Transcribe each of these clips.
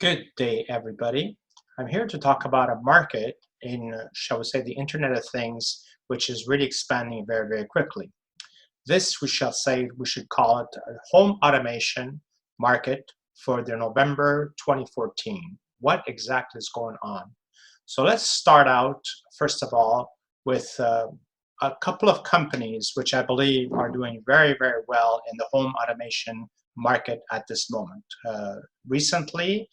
Good day, everybody. I'm here to talk about a market in, shall we say, the Internet of Things, which is really expanding very, very quickly. This, we shall say, we should call it a home automation market for the November 2014. What exactly is going on? So let's start out, first of all, with a couple of companies which I believe are doing very, very well in the home automation market at this moment. Recently,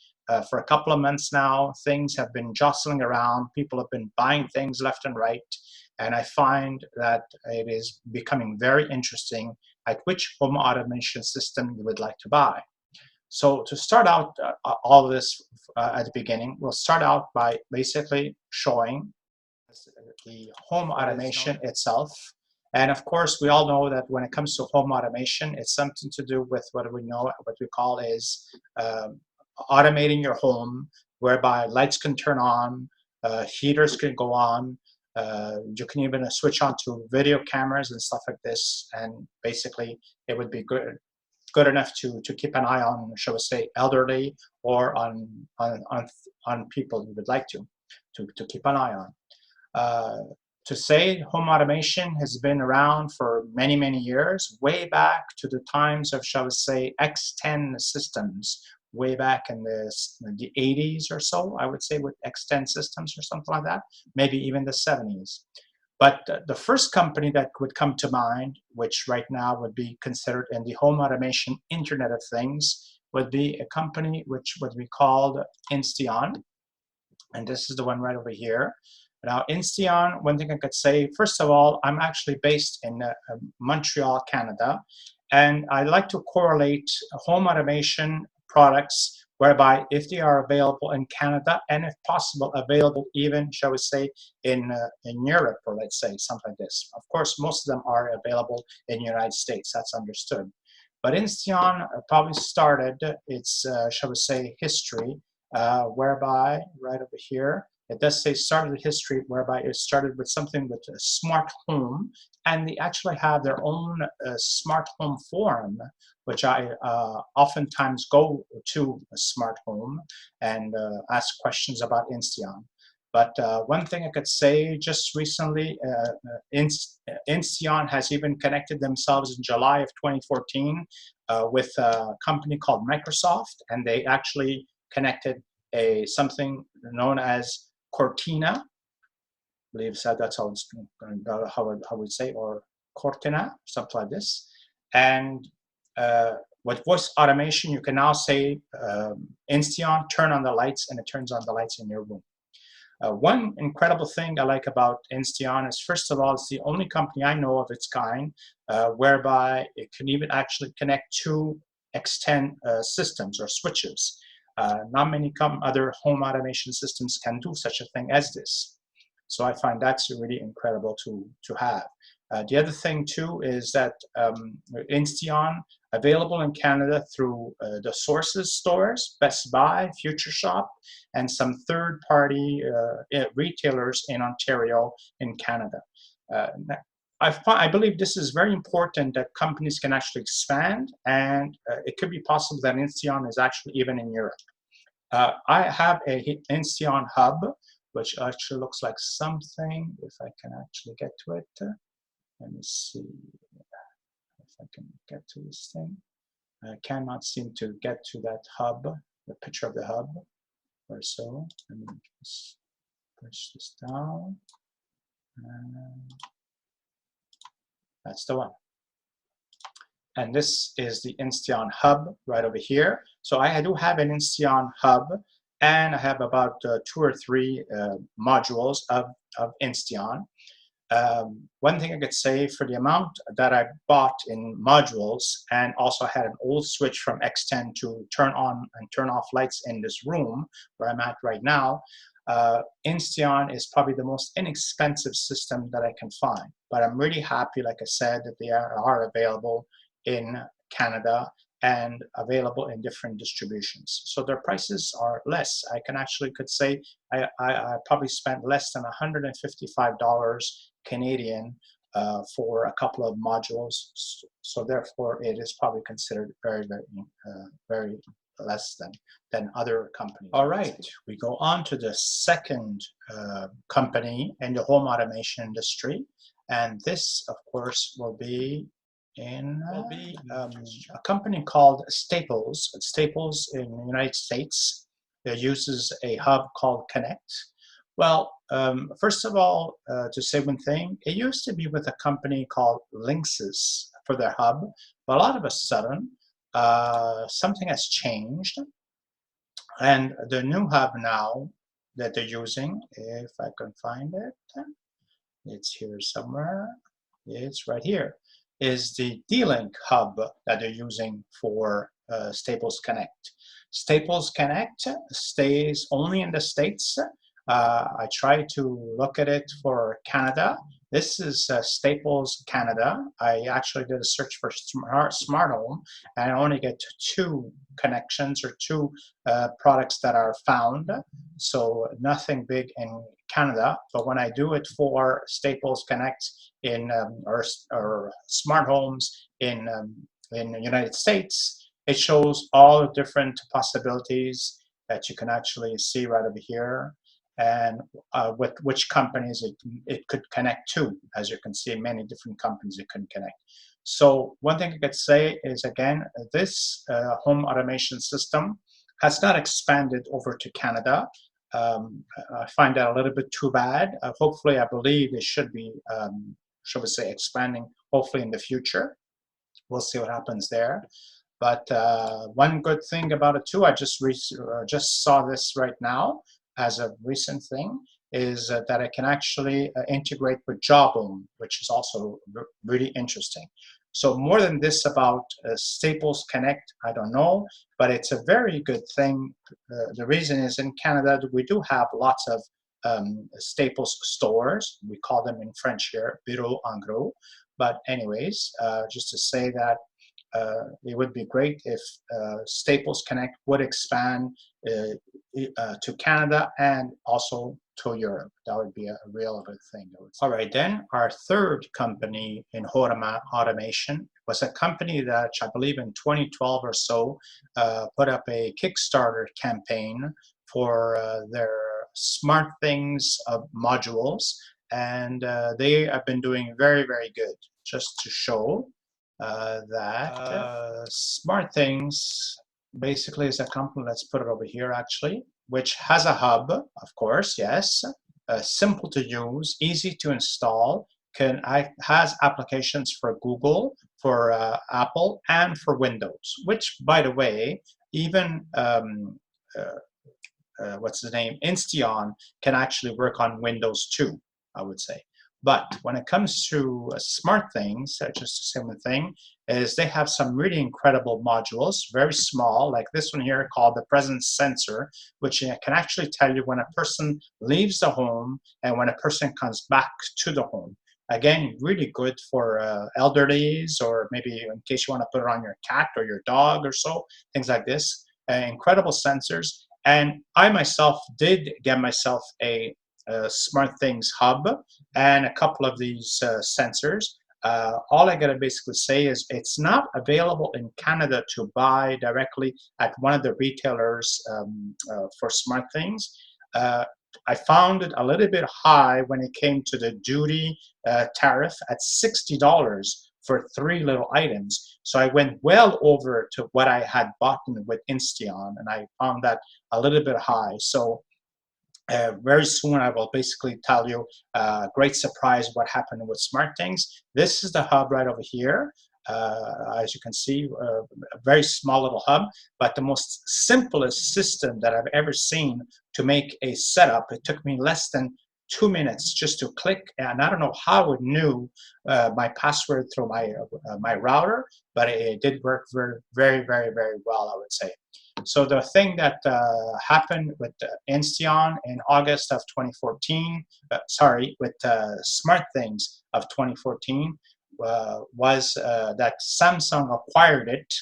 for a couple of months now, things have been jostling around. People have been buying things left and right. And I find that it is becoming very interesting at which home automation system you would like to buy. So to start out all of this at the beginning, we'll start out by basically showing the home automation itself. And of course, we all know that when it comes to home automation, it's something to do with what we call is automating your home, whereby lights can turn on, heaters can go on, you can even switch on to video cameras and stuff like this. And basically, it would be good enough to keep an eye on, shall we say, elderly or on people you would like to keep an eye on. To say home automation has been around for many, many years, way back to the times of, shall we say, X10 systems, way back in the 80s or so, I would say, with X10 systems or something like that, maybe even the 70s. But the first company that would come to mind, which right now would be considered in the home automation Internet of Things, would be a company which would be called Insteon. And this is the one right over here. Now, Insteon, one thing I could say, first of all, I'm actually based in Montreal, Canada, and I like to correlate home automation products whereby if they are available in Canada and if possible available even, shall we say, in Europe, or let's say something like this. Of course, most of them are available in the United States, that's understood. But Insteon probably started its, shall we say, history, whereby, right over here, it does say started the history whereby it started with something with a smart home, and they actually have their own smart home forum, which I oftentimes go to a smart home and ask questions about Insteon. But one thing I could say just recently, Insteon has even connected themselves in July of 2014 with a company called Microsoft, and they actually connected something known as Cortina, I believe that's how it's how we say, or Cortina, something like this. And with voice automation, you can now say, Insteon, turn on the lights, and it turns on the lights in your room. One incredible thing I like about Insteon is, first of all, it's the only company I know of its kind whereby it can even actually connect two X10 systems or switches. Not many other home automation systems can do such a thing as this. So I find that's really incredible to have. The other thing too is that Insteon, available in Canada through the Sources stores, Best Buy, Future Shop, and some third-party retailers in Ontario in Canada. I believe this is very important that companies can actually expand, and it could be possible that Insteon is actually even in Europe. I have a Insteon hub, which actually looks like something, if I can actually get to it. Let me see if I can get to this thing. I cannot seem to get to that hub, the picture of the hub or so. Let me just push this down. And that's the one. And this is the Insteon hub right over here. So I do have an Insteon hub, and I have about 2 or 3 modules of Insteon. One thing I could say, for the amount that I bought in modules, and also had an old switch from X10 to turn on and turn off lights in this room where I'm at right now, Insteon is probably the most inexpensive system that I can find. But I'm really happy, like I said, that they are available in Canada and available in different distributions. So their prices are less. I could say I probably spent less than $155 Canadian for a couple of modules. So therefore, it is probably considered very, very less than other companies. All right, we go on to the second company in the home automation industry, and this, of course, will be a company called Staples. Staples in the United States uses a hub called Connect. Well, first of all, to say one thing, it used to be with a company called Linksys for their hub, but all of a sudden, something has changed, and the new hub now that they're using, if I can find it, it's here somewhere, it's right here, is the D-Link hub that they're using for Staples Connect. Staples Connect stays only in the States. I tried to look at it for Canada. This is Staples Canada. I actually did a search for smart home, and I only get 2 connections or 2 products that are found. So nothing big in Canada. But when I do it for Staples Connect in or smart homes in the United States, it shows all the different possibilities that you can actually see right over here, and with which companies it could connect to. As you can see, many different companies it can connect. So one thing I could say is, again, this home automation system has not expanded over to Canada. I find that a little bit too bad. Hopefully, I believe it should be, shall we say, expanding, hopefully in the future. We'll see what happens there. But one good thing about it too, I just saw this right now as a recent thing, is that I can actually integrate with Jawbone, which is also really interesting. So more than this about Staples Connect, I don't know, but it's a very good thing. The reason is in Canada, we do have lots of Staples stores. We call them in French here, bureau en gros. But anyways, just to say that it would be great if Staples Connect would expand to Canada and also to Europe. That would be a real good thing. All right, then our third company in automation was a company that I believe in 2012 or so put up a Kickstarter campaign for their Smart Things modules, and they have been doing very, very good. Just to show that Smart Things basically is a company, let's put it over here actually, which has a hub, of course, yes, simple to use, easy to install, has applications for Google, for Apple, and for Windows, which, by the way, even what's the name, Insteon can actually work on Windows too, I would say. But when it comes to Smart Things, just the same thing, is they have some really incredible modules, very small, like this one here called the Presence Sensor, which can actually tell you when a person leaves the home and when a person comes back to the home. Again, really good for elderlies, or maybe in case you want to put it on your cat or your dog or so, things like this. Incredible sensors. And I myself did get myself a Smart Things hub and a couple of these sensors. All I gotta basically say is it's not available in Canada to buy directly at one of the retailers for Smart Things. I found it a little bit high when it came to the duty tariff at $60 for 3 little items. So I went well over to what I had bought with Insteon, and I found that a little bit high. So very soon I will basically tell you great surprise what happened with Smart Things. This is the hub right over here. As you can see, a very small little hub, but the most simplest system that I've ever seen to make a setup. It took me less than 2 minutes just to click, and I don't know how it knew my password through my router, but it did work very, very, very well, I would say. So the thing that happened with Insteon in August of 2014, with Smart Things of 2014, was that Samsung acquired it.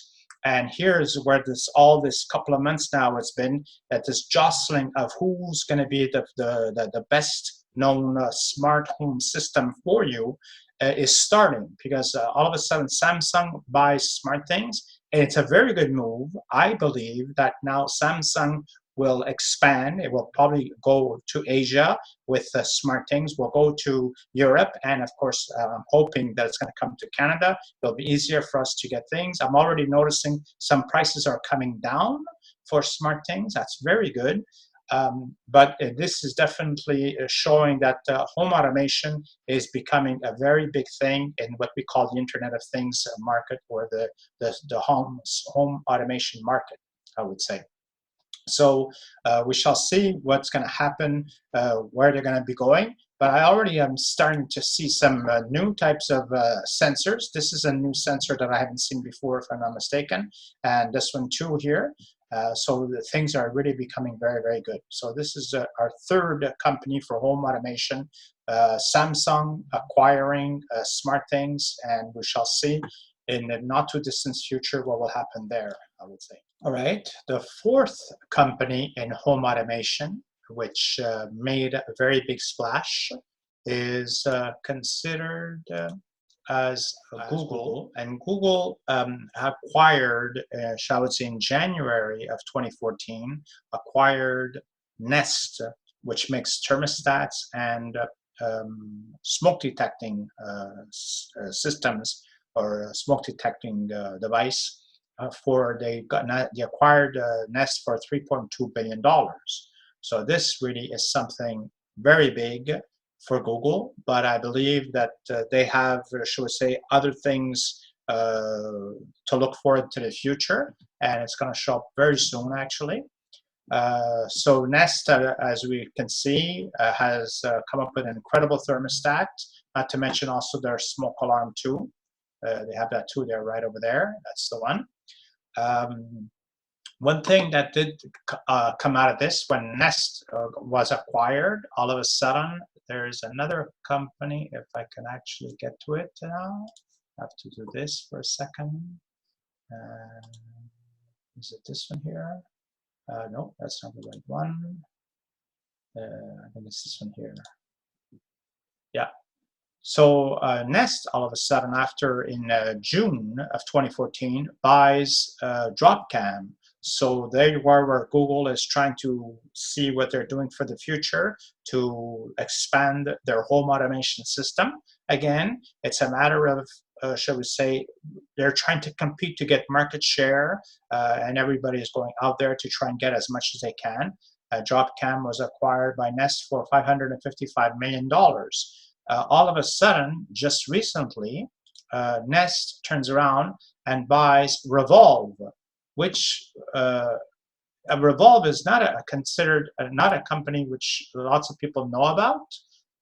And here's where all this couple of months now it's been, that this jostling of who's going to be the best known smart home system for you. is starting, because all of a sudden Samsung buys SmartThings, and it's a very good move. I believe that now Samsung will expand. It will probably go to Asia with SmartThings. Will go to Europe, and of course, I'm hoping that it's going to come to Canada. It'll be easier for us to get things. I'm already noticing some prices are coming down for SmartThings. That's very good. But this is definitely showing that home automation is becoming a very big thing in what we call the Internet of Things market, or the home automation market, I would say. So we shall see what's going to happen, where they're going to be going. But I already am starting to see some new types of sensors. This is a new sensor that I haven't seen before, if I'm not mistaken. And this one too here. So the things are really becoming very, very good. So this is our third company for home automation. Samsung acquiring SmartThings, and we shall see in the not too distant future what will happen there, I would say. All right, the fourth company in home automation, which made a very big splash, is considered as Google. And Google acquired, shall we say, in January of 2014, acquired Nest, which makes thermostats and smoke detecting systems, or smoke detecting device. They acquired Nest for $3.2 billion. So this really is something very big for Google, but I believe that they have, shall we say, other things to look forward to the future, and it's going to show up very soon, actually. So Nest, as we can see, has come up with an incredible thermostat, not to mention also their smoke alarm too. They have that too there, right over there. That's the one. One thing that did come out of this, when Nest was acquired, all of a sudden there's another company. If I can actually get to it now, I have to do this for a second. Is it this one here? No, that's not the right one. I think it's this one here. Yeah. So Nest, all of a sudden, after in June of 2014, buys Dropcam. So there you are, where Google is trying to see what they're doing for the future to expand their home automation system. Again, it's a matter of, shall we say, they're trying to compete to get market share, and everybody is going out there to try and get as much as they can. Dropcam was acquired by Nest for $555 million. All of a sudden, just recently, Nest turns around and buys Revolve, which Revolve is not considered not a company which lots of people know about,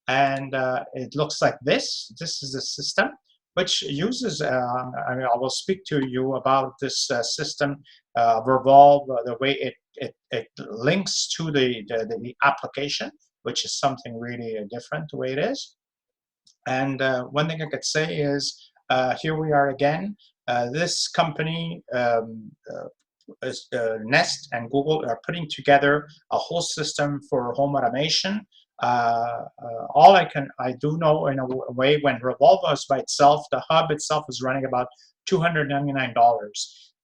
and it looks like this. This is a system which uses. I mean, I will speak to you about this system, Revolve, the way it links to the application, which is something really different the way it is. And one thing I could say is, here we are again. This company, Nest and Google, are putting together a whole system for home automation. All I do know in a way, when Revolve was by itself, the hub itself was running about $299.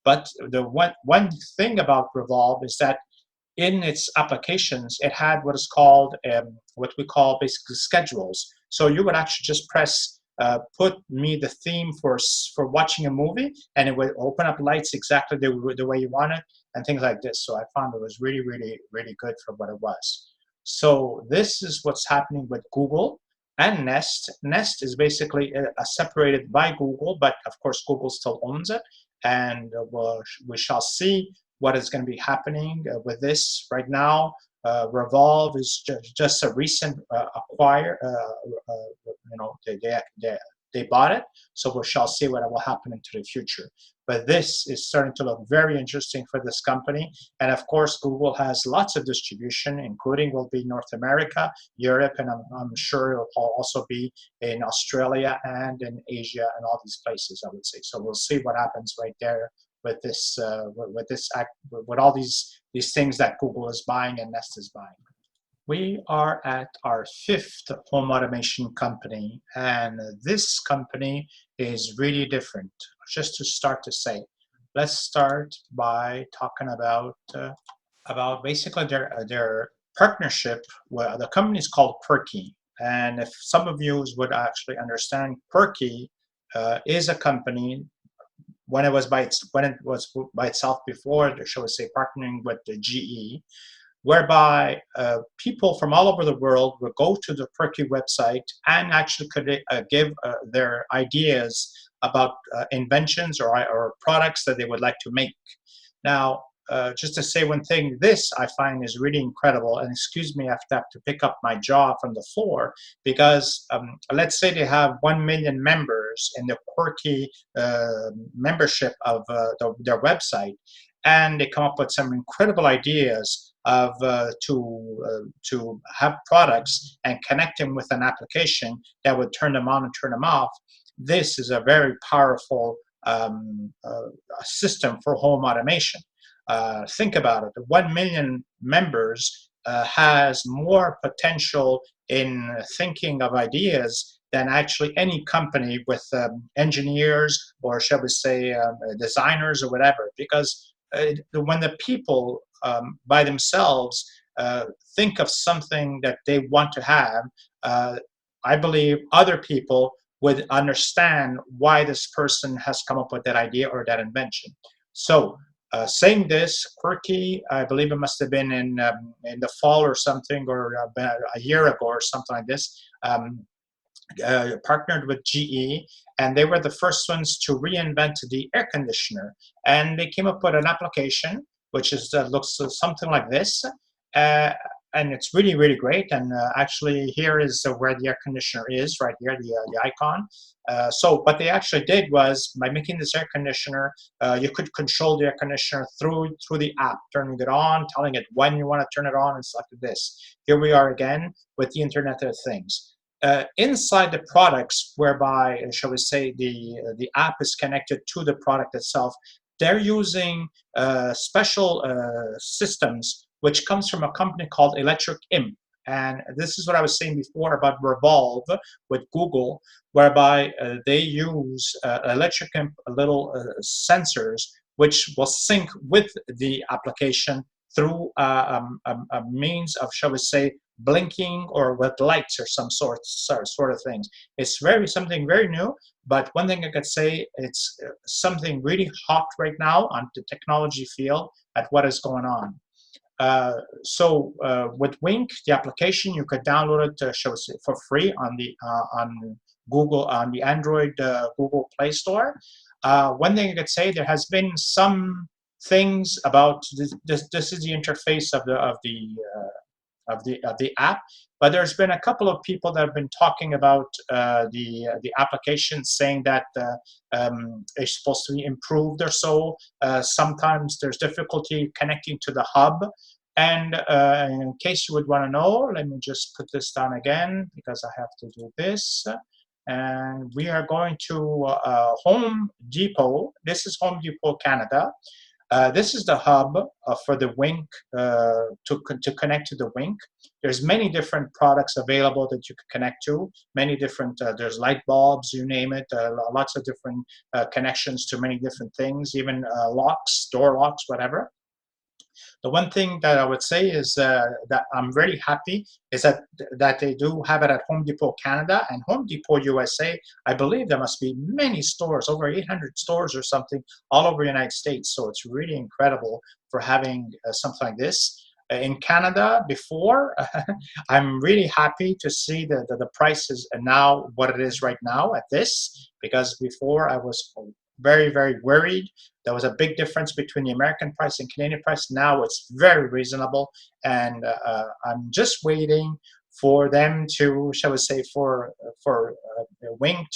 But the one thing about Revolve is that in its applications, it had what is called, what we call basically schedules. So you would actually just press, put me the theme for watching a movie, and it would open up lights exactly the way you want it, and things like this. So I found it was really, really, really good for what it was. So this is what's happening with Google and Nest. Nest is basically separated by Google, but of course Google still owns it, and we shall see what is going to be happening with this. Right now, Revolve is just a recent acquire. You know, they bought it, so we shall see what will happen into the future. But this is starting to look very interesting for this company. And of course, Google has lots of distribution, including will be North America, Europe, and I'm sure it will also be in Australia and in Asia and all these places, I would say. So we'll see what happens right there with this, with all these things that Google is buying and Nest is buying. We are at our fifth home automation company, and this company is really different. Just to start to say, let's start by talking about basically their partnership. Well, the company is called Perky, and if some of you would actually understand, Perky is a company when it was by itself before, shall we say, partnering with the GE, whereby people from all over the world would go to the Perky website and actually could give their ideas about inventions or products that they would like to make. Now, just to say one thing, this I find is really incredible. And excuse me, I have to pick up my jaw from the floor because let's say they have 1 million members in the Quirky membership of their website, and they come up with some incredible ideas of to have products and connect them with an application that would turn them on and turn them off. This is a very powerful system for home automation. Think about it. 1 million members has more potential in thinking of ideas than actually any company with engineers or shall we say designers or whatever. Because when the people by themselves think of something that they want to have, I believe other people would understand why this person has come up with that idea or that invention. So, saying this, Quirky, I believe it must have been in the fall or something, or about a year ago or something like this. Partnered with GE, and they were the first ones to reinvent the air conditioner. And they came up with an application which is looks something like this. Uh, and it's really, really great. And actually, here is where the air conditioner is, right here, the icon. So what they actually did was, by making this air conditioner, you could control the air conditioner through the app, turning it on, telling it when you want to turn it on, and stuff like this. Here we are again with the Internet of Things. Inside the products, whereby, shall we say, the app is connected to the product itself, they're using special systems which comes from a company called Electric Imp. And this is what I was saying before about Revolve with Google, whereby they use Electric Imp little sensors which will sync with the application through a means of, shall we say, blinking or with lights or some sort of things. It's something very new, but one thing I could say, it's something really hot right now on the technology field at what is going on. With Wink, the application, you could download it for free on the on Google, on the Android Google Play Store. One thing I could say, there has been some things about this is the interface of the app, but there's been a couple of people that have been talking about the application, saying that it's supposed to be improved or so. Sometimes there's difficulty connecting to the hub. And in case you would want to know, let me just put this down again because I have to do this. And we are going to Home Depot. This is Home Depot Canada. This is the hub for the Wink to connect to the Wink. There's many different products available that you can connect to. Many different, there's light bulbs, you name it, lots of different connections to many different things, even locks, door locks, whatever. The one thing that I would say is that I'm very happy is that they do have it at Home Depot Canada and Home Depot USA. I believe there must be many stores, over 800 stores or something, all over the United States. So it's really incredible for having something like this. In Canada before, I'm really happy to see the prices and now what it is right now at this, because before I was very, very worried. There was a big difference between the American price and Canadian price. Now it's very reasonable, and I'm just waiting for them to, shall we say, for the Wing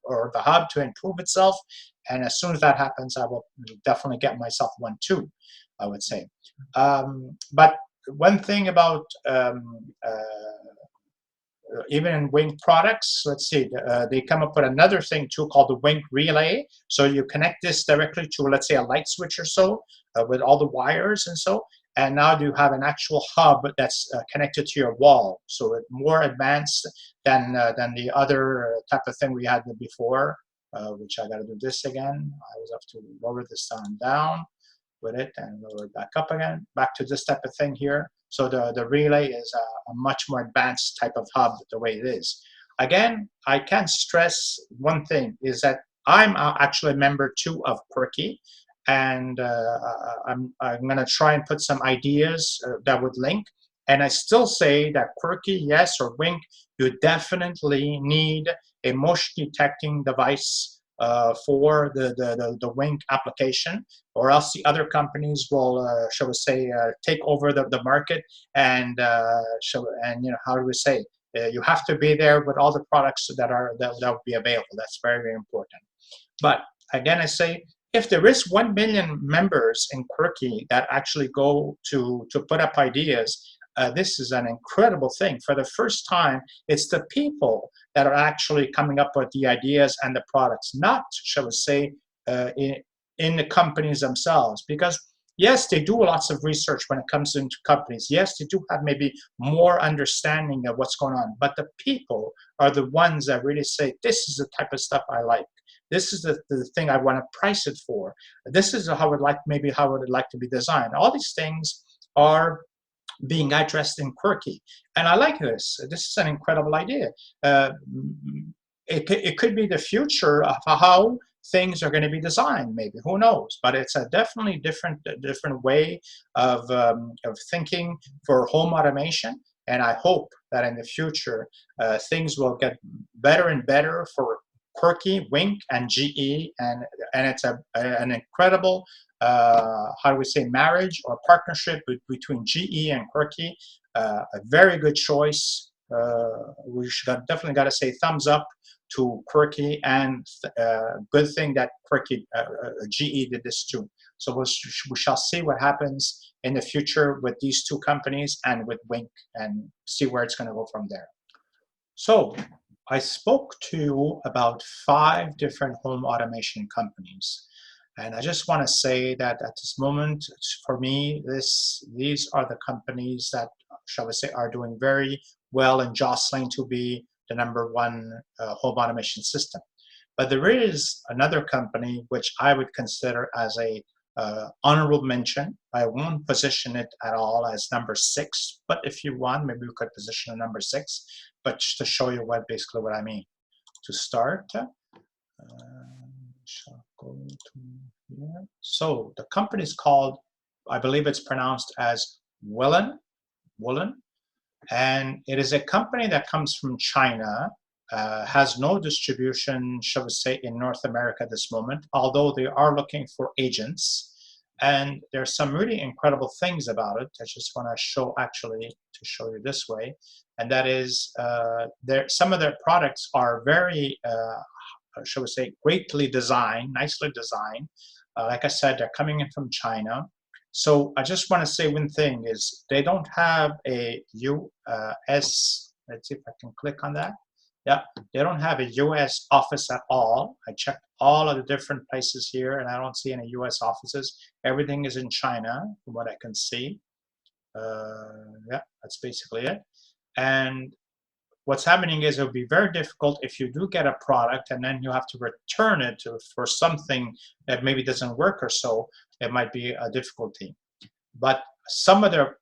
or the hub to improve itself. And as soon as that happens, I will definitely get myself one too, I would say. But one thing about even in Wing products, let's see, they come up with another thing too called the Wing Relay. So you connect this directly to, let's say, a light switch or so with all the wires and so. and now you have an actual hub that's connected to your wall. So it's more advanced than the other type of thing we had before, which I got to do this again. I always have to lower the sound down with it and lower it back up again, back to this type of thing here. So the relay is a much more advanced type of hub the way it is. Again, I can't stress one thing is that I'm actually a member too of Quirky, and I'm going to try and put some ideas that would link. And I still say that Quirky, yes, or Wink, you definitely need a motion detecting device for the Wink application, or else the other companies will, shall we say, take over the market and how do we say? You have to be there with all the products that will be available. That's very, very important. But again, I say, if there is 1 million members in Quirky that actually go to put up ideas, this is an incredible thing. For the first time, it's the people that are actually coming up with the ideas and the products, not, shall we say, in the companies themselves. Because yes, they do lots of research when it comes into companies. Yes, they do have maybe more understanding of what's going on. But the people are the ones that really say, this is the type of stuff I like. This is the thing I want to price it for. This is how I'd like, maybe how would it like to be designed. All these things are being addressed in Quirky. And I like this. This is an incredible idea. It could be the future of how things are going to be designed, maybe, who knows, but it's a definitely different way of thinking for home automation. And I hope that in the future things will get better and better for Quirky, Wink, and GE, and it's an incredible how do we say, marriage or partnership between GE and Quirky. A very good choice. We should definitely got to say thumbs up to Quirky, and good thing that Quirky GE did this too. So we shall see what happens in the future with these two companies and with Wink, and see where it's going to go from there. So I spoke to you about 5 different home automation companies. And I just want to say that at this moment, for me, these are the companies that, shall we say, are doing very well and jostling to be the #1 home automation system. But there is another company which I would consider as a honorable mention. I won't position it at all as #6, but if you want, maybe we could position a #6, but just to show you basically what I mean. To start, shall go to here. So the company is called, I believe it's pronounced as Wellin, and it is a company that comes from China, has no distribution, shall we say, in North America at this moment, although they are looking for agents. And there's some really incredible things about it. I just want to show, actually, to show you this way, and that is some of their products are very shall we say, greatly designed, nicely designed. Like I said, they're coming in from China. So I just want to say one thing is they don't have a US, let's see if I can click on that. Yeah, they don't have a US office at all. I checked all of the different places here and I don't see any US offices. Everything is in China from what I can see. Yeah, that's basically it. And what's happening is it will be very difficult if you do get a product and then you have to return it for something that maybe doesn't work or so. It might be a difficulty. But some of their,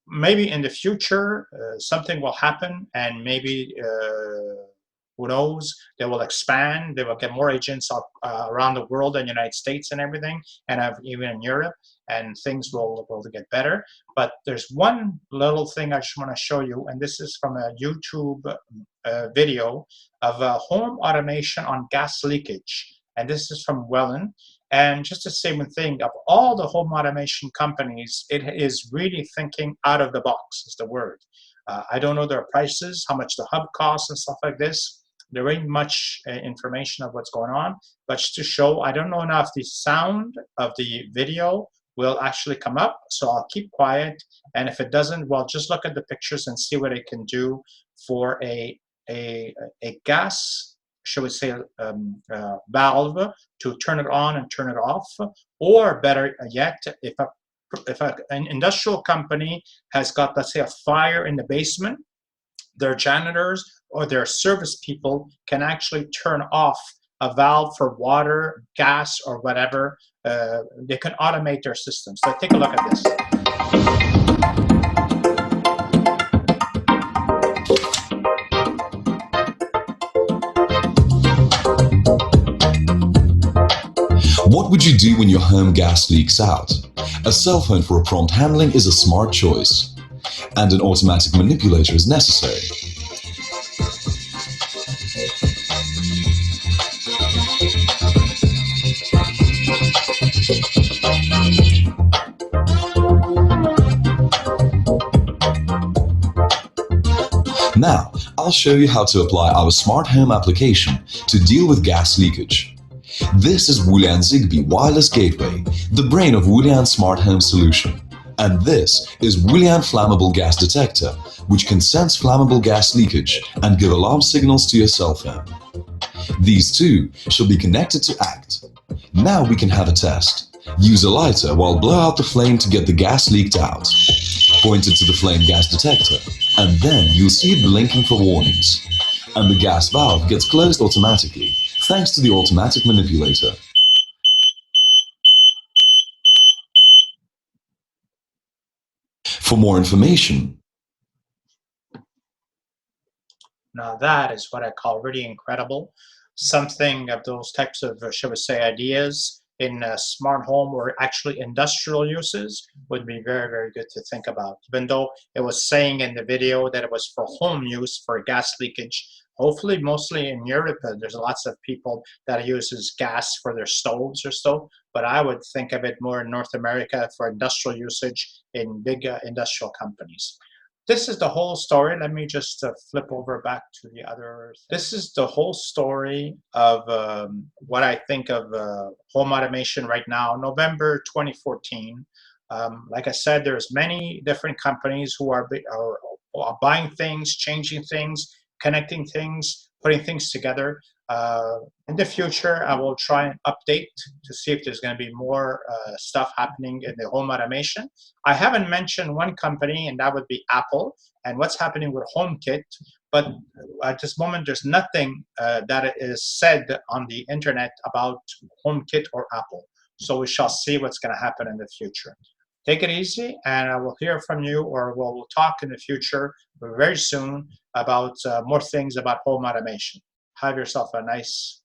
maybe in the future, something will happen, and maybe who knows, they will expand, they will get more agents around the world and United States and everything, and even in Europe, and things will get better. But there's one little thing I just want to show you, and this is from a YouTube video of home automation on gas leakage. And this is from Wellin. And just to say one thing, of all the home automation companies, it is really thinking out of the box, is the word. I don't know their prices, how much the hub costs and stuff like this. There ain't much information of what's going on, but just to show, I don't know now if the sound of the video will actually come up, so I'll keep quiet. And if it doesn't, well, just look at the pictures and see what it can do for a gas, shall we say, valve to turn it on and turn it off, or better yet, if an industrial company has got, let's say, a fire in the basement, their janitors or their service people can actually turn off a valve for water, gas, or whatever. They can automate their system. So take a look at this. What would you do when your home gas leaks out? A cell phone for a prompt handling is a smart choice, and an automatic manipulator is necessary. Now, I'll show you how to apply our smart home application to deal with gas leakage. This is Wellin Zigbee Wireless Gateway, the brain of Wellin Smart Home Solution. And this is Wellin Flammable Gas Detector, which can sense flammable gas leakage and give alarm signals to your cell phone. These two shall be connected to ACT. Now we can have a test. Use a lighter while blow out the flame to get the gas leaked out. Point it to the flame gas detector, and then you'll see it blinking for warnings. And the gas valve gets closed automatically, thanks to the automatic manipulator. For more information, Now that is what I call really incredible. Something of those types of, shall we say, ideas in a smart home or actually industrial uses would be very, very good to think about. Even though it was saying in the video that it was for home use for gas leakage, hopefully mostly in Europe, there's lots of people that uses gas for their stoves or so, but I would think of it more in North America for industrial usage in big industrial companies. This is the whole story. Let me just flip over back to the other. This is the whole story of what I think of home automation right now, November 2014. Like I said, there's many different companies who are buying things, changing things, connecting things, putting things together. In the future, I will try and update to see if there's going to be more stuff happening in the home automation. I haven't mentioned one company, and that would be Apple, and what's happening with HomeKit. But at this moment, there's nothing that is said on the internet about HomeKit or Apple. So we shall see what's going to happen in the future. Take it easy, and I will hear from you, or we'll talk in the future very soon about more things about home automation. Have yourself a nice